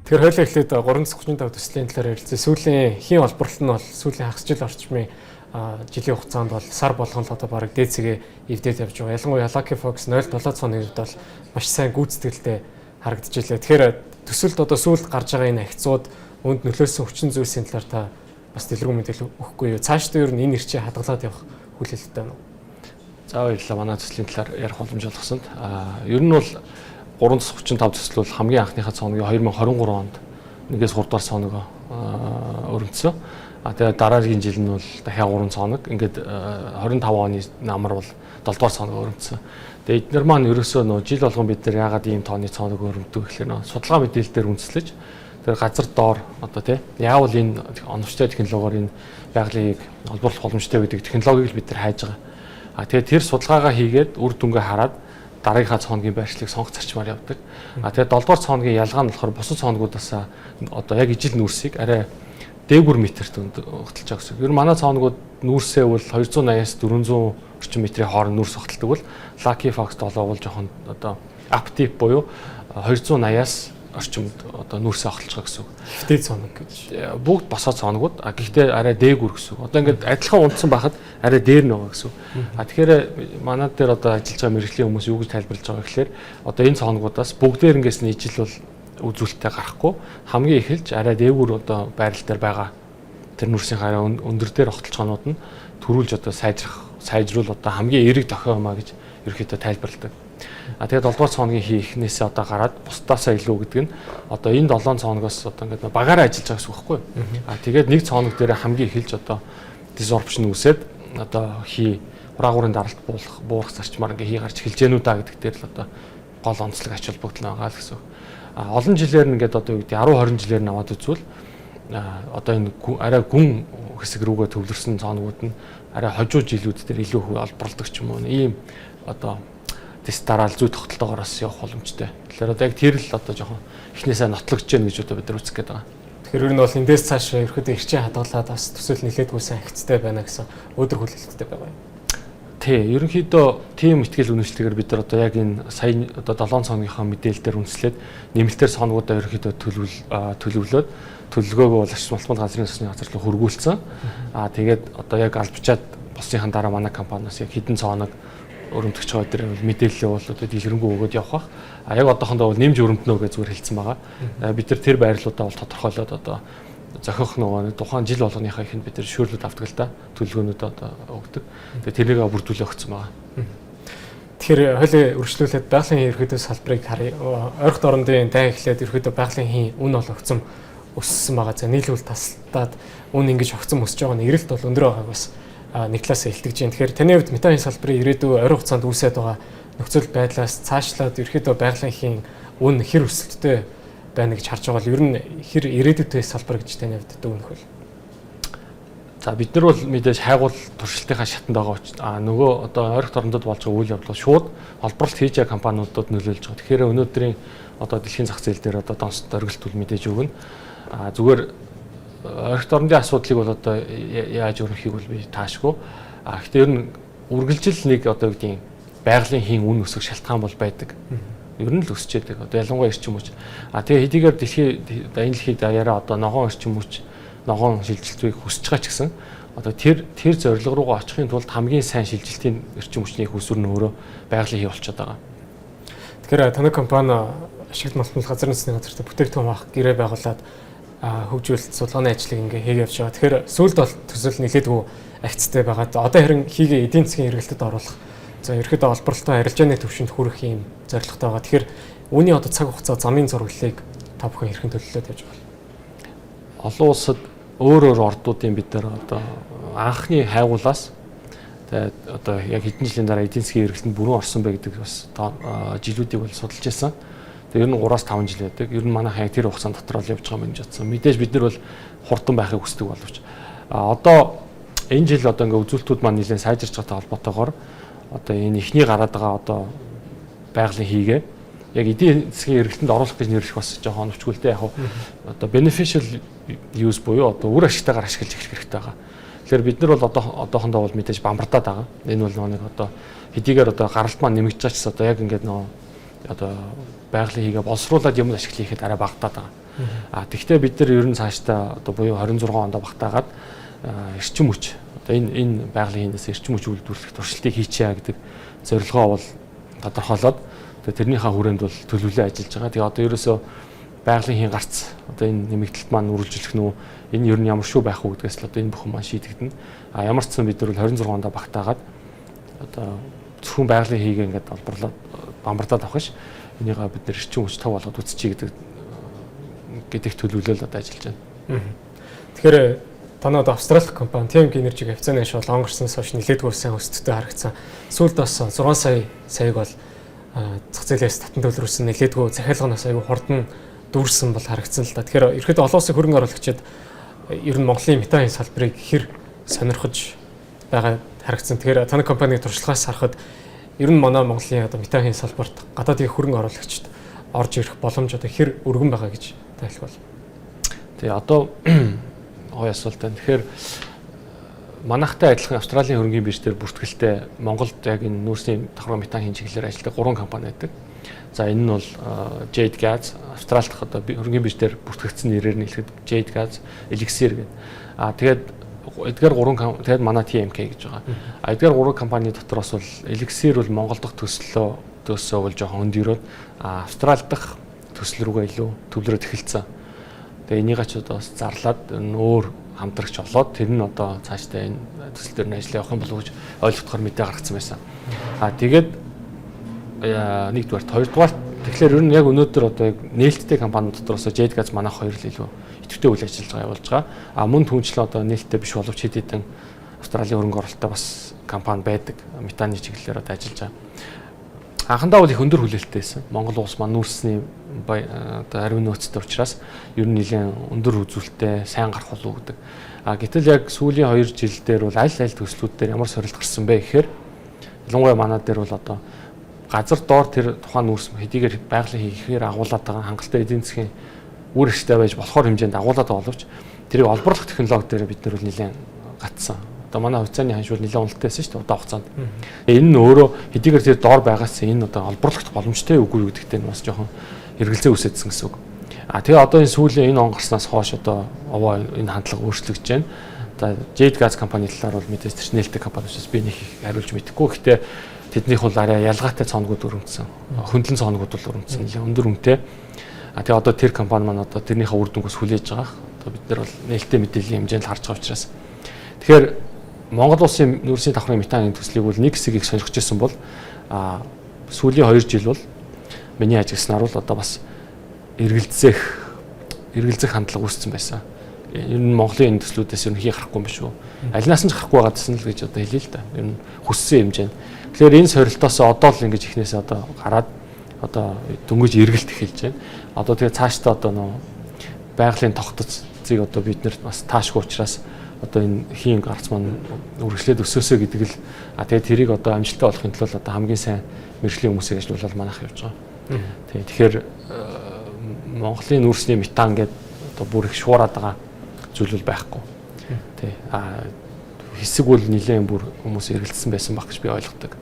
Тэгэхээр хоёулаа эхлээд 335 төслийн талаар ярилцсан. Сүүлийн хийн олборлолт нь бол сүүлийн хагас жил орчмын жилийн хугацаанд бол сар болгон л одоо бараг дээцгээ эвдээд явж байгаа. Ялангуяа Lucky Fox 0.7 цооны үед бол маш сайн гүйцэтгэлтэй харагдаж илээ. Тэгэхээр төсөлд одоо сүүлд гарч байгаа энэ агцууд үүнд нөлөөлсөн хүчин зүйлсийн талаар та бас дэлгэрэнгүй мэдээлэл өгөхгүй юу? Цаашдаа ер нь энэ ирчээ хадгалаад явах хүлээлттэй байна уу? За баярлалаа. Манай төслийн талаар ярих боломж олгосонд. Ер нь бол 335 төсөл бол хамгийн анхныхаа цооногийн 2023 онд 1-3 дугаар цооногоо өргөмжсөн. Тэгээд дараагийн жил нь бол дахиад 3 цооног. Ингээд 25 оны намар бол 7 дугаар цооногоо өргөмжсөн. Тэгээд эдгээр маань ерөөсөө нөө жил болгон бид нар яагаад ийм тооны цооног өргөмдөг гэхээр нөө судалгаа мэдээлэлээр үндэслэж тэр газар доор одоо тий яавал энэ оновчтой технологиор энэ байгалыг олборлох боломжтой гэдэг технологиг л бид нар хайж байгаа. Тэгээд тэр судалгаагаа хийгээд үр дүнгээ хараад дараагийнхаа цооногийн байршлыг сонгох зарчмаар явдаг. Тэгээд 7 дугаар цооногийн ялгаа нь болохоор бусад цооногудаас одоо яг ижил нүүрсийг арай дээгүр метрт хөтэлж байгаа гэсэн. Ер нь манай цооногуд нүүрсээ бол 280-аас 400 орчим метрийн хооронд нүүрс хөтэлдэг бол Lucky Fox 7 бол жоохон одоо up deep буюу 280-аас орчимд одоо нүүрсээ хөтэлж байгаа гэсэн. Хэвтэй цооног гэж. Бүгд босоо цооногуд гэхдээ арай дээгүр гэсэн. Одоо ингээд адилхан унтсан байхад арай дээр нь байгаа гэсэн. Тэгэхээр манай дээр одоо ажиллаж байгаа мэргэжлийн хүмүүс юу гэж тайлбарлаж байгаа гэхээр одоо энэ цооногудаас бүгдээр ингээс нь ижил бол үзүүлэлттэй гарахгүй хамгийн эхэлж арай дээгүр одоо байрал дээр байгаа тэр нүүрсийн хараа өндөр дээр хотолцоонууд нь төрүүлж одоо сайжруул одоо хамгийн эерэг дохиомаа гэж ерөөхдөө тайлбарладаг. Тэгээд 7 дугаар цооногийн хийхнээсээ одоо гараад бусдаасаа илүү гэдэг нь одоо энэ 7 цооногоос одоо ингээд багаараа ажиллаж байгаа гэсэн үг байхгүй юу? Тэгээд нэг цооног дээр хамгийн эхэлж одоо disruption үүсээд одоо ураагуурын даралт буурах зарчмаар ингээ хий гарч эхэлж гэнүү да гэдэг дээр л одоо гол онцлог ач холбогдол байгаа л гэсэн. Олон жилээр нь ингээд одоо юу гэдэг 10 20 жилээр нь аваад үзвэл одоо энэ арай гүн хэсэг рүүгээ төвлөрсөн цооногуд нь арай хожуу жилүүд дээр илүү их олборлдог ч юм уу. Ийм одоо тестараа зүй тогтолтоогоос явах боломжтой. Тэгэхээр одоо яг тэр л одоо жоохон эхнээсээ нотлогдож гэнэ гэж одоо бид нар үзэх гээд байгаа. Тэгэхээр ер нь бол эндээс цааш ерөөхдөө ирчээ хадгалаад бас төсөл нэлээдгүй сайн агцтай байна гэсэн өдөр хүлээлттэй байгаа юм. Тий, ерөнхийдөө тийм ихтгэл үнэмшлэгээр бид нар одоо яг энэ сая одоо 7 цооногийнхаа мэдээлэлээр үндэслээд нэмэлтээр цооногудаа ерөнхийдөө төлөвлөөд төлөвлөгөөгөө бол Ашиг малтмал газрын засгийн газар руу хөргүүлсэн. Тэгээд одоо яг албачаад болсныхан дараа манай компаниас яг хэдэн цооног өрөмтгч байгаа дээр мэдээлэл бол одоо дэлгэрэнгүй өгөөд явах бах. Яг одоохондоо бол нэмж өрөмтнө гэж зүгээр хэлсэн байгаа. Бид нар тэр байрлалуудаа бол тодорхойлоод одоо зохиох нөгөө тухайн жил болгоныхаа ихэнд бид нар шүүрлүүд авдаг л да. Төлөвлөгөөнүүд одоо өгдөг. Тэгээ тэрнийг бүрдүүлээ өгсөн байгаа. Тэгэхээр хойлоо өргөжлүүлээд байгалийн ерөөдөө салбарыг харъя. Ойрхон дорндын дай эхлээд ерөөдөө байгалийн хийн үн бол огцом өссөн байгаа. За нийлүүл тасалдаад үн ингэж огцом өсөж байгаа нь эрэлт бол өндөр байгааг бас нэг талаас илтгэж байна. Тэгэхээр таны хувьд метагийн салбарын ирээдүйн ойрхон хугацаанд үүсэж байгаа нөхцөл байдлаас цаашлаад ерөөдөө байгалийн хийн үн хэр өсөлттэй байна гэж харж байгаа бол ер нь хэр ирээдүйтэй салбар гэж таны хувьд дүгнэх вэ? За бид нар бол мэдээж хайгуул туршилтынхаа шатанд байгаа нөгөө одоо ойрхон дорндод болж байгаа үйл явдал шууд олборлолт хийж байгаа компаниудад нөлөөлж байгаа. Тэгэхээр өнөөдрийн одоо дэлхийн зах зээл дээр одоо донцод оргилт бол мэдээж өгнө. Зүгээр ойрхон дорндын асуудлыг бол одоо яаж өрнөхийг бол би таашгүй. Гэхдээ ер нь үргэлжил нэг одоо үгдийн байгалийн хийн үн өсөх шалтгаан бол байдаг. Ер нь л өсч яадаг. Одоо ялангуяа эрчим хүч. Тэгээ хэдийгээр энэ дэлхийд даяараа одоо ногоон эрчим хүч, ногоон шилжилтийг хүсэж байгаа ч гэсэн одоо тэр зорилго руугаа очихын тулд хамгийн сайн шилжилтийн эрчим хүчний хүсвэр нь өөрөө байгалийн хий болчиход байгаа. Тэгэхээр таны компани Ашиг малтмал газрын засгийн газарт бүтээгдэхүүн авах гэрээ байгуулад хөгжүүлэлт судалгааны ажлыг ингээ хийж явж байгаа. Тэгэхээр сүүлд бол төсөл нэлээдгүй агцтай байгаа. Одоо харин хийгээ эдийн засгийн хэрэглэлтэд оруулах за ерөөдөө олборлолтоо арилжааны төвшөнд хүрэх юм зорилготой байгаа. Тэгэхээр үүний одоо цаг хугацаа замын зураглалыг та бүхэн хэрхэн төлөвлөлөөд явж байгаа. Олон улсад өөр ордуудын бид нар одоо анхны хайгуулаас тэгээд одоо яг хэдэн жилийн дараа эдийн засгийн хэрэглэлтэнд бүрэн орсон бай гэдэг бас жилүүдийг бол судалж байсан. Тэгээд ер нь 3-5 жил байдаг. Ер нь манайхан яг тэр хугацаанд дотор л явж байгаа юм гэж бодсон. Мэдээж бид нар бол хурдан байхыг хүсдэг боловч одоо энэ жил одоо ингээ үзүүлэлтүүд маань нэлээд сайжирч байгаатай холбоотойгоор одоо энэ ихний гараад байгаа одоо байгалийн хийгээ яг эдийн засгийн хэрэглэлтэнд оруулах гэж нэрлэх бас жоохон оновчгүйтэй яг одоо beneficial use буюу одоо үр ашигтайгаар ашиглаж эхлэх хэрэгтэй байгаа. Тэгэхээр бид нар бол одоохондоо бол мэдээж бамбардаад байгаа. Энэ бол нэг одоо хэдийгээр одоо гаралт маань нэмэгдэж байгаа ч одоо яг ингээд нөгөө одоо байгалийн хийгээ боловсруулад юм ашиглах хийхэд арай багтаад байгаа. Тэгэхдээ бид нар ер нь цаашдаа одоо буюу 26 онд багтаагаад эрчим хүч одоо энэ байгалийн хийнээс эрчим хүч үйлдвэрлэх туршилтыг хийчихье гэдэг зорилгоо бол тодорхойлоод тэрнийхээ хүрээнд бол төлөвлөө ажиллаж байгаа. Тэгээ одоо ерөөсөө байгалийн хийн гарц одоо энэ нэмэгдэлт маань үргэлжлэх нь энэ ер нь ямар шүү байх уу гэдгээс л одоо энэ бүхэн маань шийдэгдэнэ. Ямар ч сан бид нар бол 26 онд багтаагаад одоо зөвхөн байгалийн хийг ингээд олборлоод бамбардаад авах ш. Энийг бид нар эрчим хүч тав болгоод үзчихье гэдэг төлөвлөлөд одоо ажиллаж байна. Тэгэхээр танад Австрали компани TMG Energy хавцааны ашиг онгорсноос хойш нэлээдгүй сайн өсөлттэй харагдсан. Сүүлд бас 6 саяг бол зах зээлээс татан төлрүүлсэн нэлээдгүй захиалганаас аягүй хурдан дүүрсэн бол харагдсан л да. Тэгэхээр ерөөд олон улсын хөрөнгө оруулагчид ер нь Монголын метагийн салбарыг хэр сонирхож байгаа харагдсан. Тэгэхээр таны компанийн туршлагаас харахад ер нь манай Монголын одоо метагийн салбарт гадаадын хөрөнгө оруулагчид орж ирэх боломж одоо хэр өргөн байгаа гэж тайлбар. Тэгээ одоо гоё асуулт байна. Тэгэхээр манайхтай адилхан Австралийн хөрөнгөний бирж дээр бүртгэлтэй Монголд яг энэ нүүрсний давхар метан хийн чиглэлээр ажилладаг 3 компани байдаг. За энэ нь бол Jade Gas, Австралид одоо хөрөнгөний бирж дээр бүртгэгдсэн нэрээр нь хэлэхэд Jade Gas, Elixir гэдэг. Тэгээд эдгээр 3 тэгээд манай TMK гэж байгаа. Эдгээр 3 компани дотроос бол Elixir бол Монгол дахь төслөө бол жоохон өндөрөөд Австрали дахь төсөл рүүгээ илүү төвлөрөөд эхэлсэн. Тэгээ энийг ч одоо бас зарлаад өөр хамтрагч болоод тэр нь одоо цаашдаа энэ төсөл дээр нь ажиллаж явах юм болов уу гэж ойлгохдоор мэдээ гаргацсан байсан. Тэгээд нэгдүгээр, хоёрдугаар тэгэхээр ер нь яг өнөөдөр одоо яг нээлттэй компани дотроос Jade Gas манайх хоёр л илүү идэвхтэй үйл ажиллагаа явуулж байгаа. Мөн түнчлэн одоо нээлттэй биш боловч хэд хэдэн Австралийн хөрөнгө оруулалттай бас компани байдаг. Метаны чиглэлээр одоо ажиллаж байгаа. Анхандаа бол их өндөр хүлээлттэйсэн. Монгол улс маань нүүрсний одоо ариун нөөцтэй учраас ер нь нэлээд өндөр үзүүлэлттэй сайн гарах болов гэдэг. Гэтэл яг сүүлийн 2 жил дээр бол аль төслүүд дээр ямар сорилт гарсан бэ гэхээр ялангуяа манай дээр бол одоо газар доор тэр тухайн нүүрс хэдийгээр байгалийн хийхээр агуулдаг байгаа хангалттай эдийн засгийн үр ашигтай байж болохоор хэмжээнд агуулдаг боловч тэрийг олборлох технологи дээр бид нар бол нэлээд гатсан. Одоо манай хувьцааны ханш бол нэлээд уналтайсэн шүү дээ удаан хугацаанд. Энэ нь өөрөө хэдийгээр тэр доор байгаас энэ одоо олборлох боломжтой үгүй гэдэгтэй нь бас жоохон хэрэгэлзээ үсэдсэн гэсэн үг. Тэгээ одоо энэ сүүлийн энэ он гарснаас хойш одоо энэ хандлага өөрчлөгдөж байна. За Jade Gas компани талаар бол мэдээж тэр нээлттэй компани учраас би нэг хариулж мэдэхгүй. Гэхдээ тэднийх бол арай ялгаатай цоногуд өргөмжсөн. Хөндлөн цоногуд бол өргөмжсөн. Нэлээд өндөр үнэтэй. Тэгээ одоо тэр компани маань одоо тэрнийхээ үр дүнгээс хүлээж байгаа. Одоо бид нар бол нээлттэй мэдээллийн хэмжээнд харж байгаа учраас. Тэгэхээр Монгол улсын нүүрсний давхрын метаны төслийг бол нэг хэсгийг сонирхож ирсэн бол сүүлийн 2 жил бол миний ажигласнаар бол одоо бас эргэлзэх хандлага үүссэн байсан. Ер нь Монголын энэ төслүүдээс ер нь хий гарахгүй юм биш үү? Алинаас нь ч гарахгүй байгаа гэсэн л гэж одоо хэлээ л да. Ер нь хүссэн хэмжээнд. Тэгэхээр энэ сорилтоос одоо л ингэж ихнээсээ одоо гараад одоо дөнгөж эргэлт эхэлж байна. Одоо тэгээ цаашдаа одоо нөө байгалийн тогтцыг одоо бид нэр бас таашгүй учраас одоо энэ хийн гарц маань үргэлжлээд өсөөсөө гэдэг л тэгээ тэрийг одоо амжилттай болохын тулд одоо хамгийн сайн мэржлийн хүмүүсийг ажиллуулаад манайх явж байгаа. Тэгэхээр Монголын нүүрсний метан гэдэг одоо бүр их шуураад байгаа зүйл бол байхгүй. Хэсэг бол нэлээд бүр хүмүүс эргэлзсэн байсан баг гэж би ойлгодог.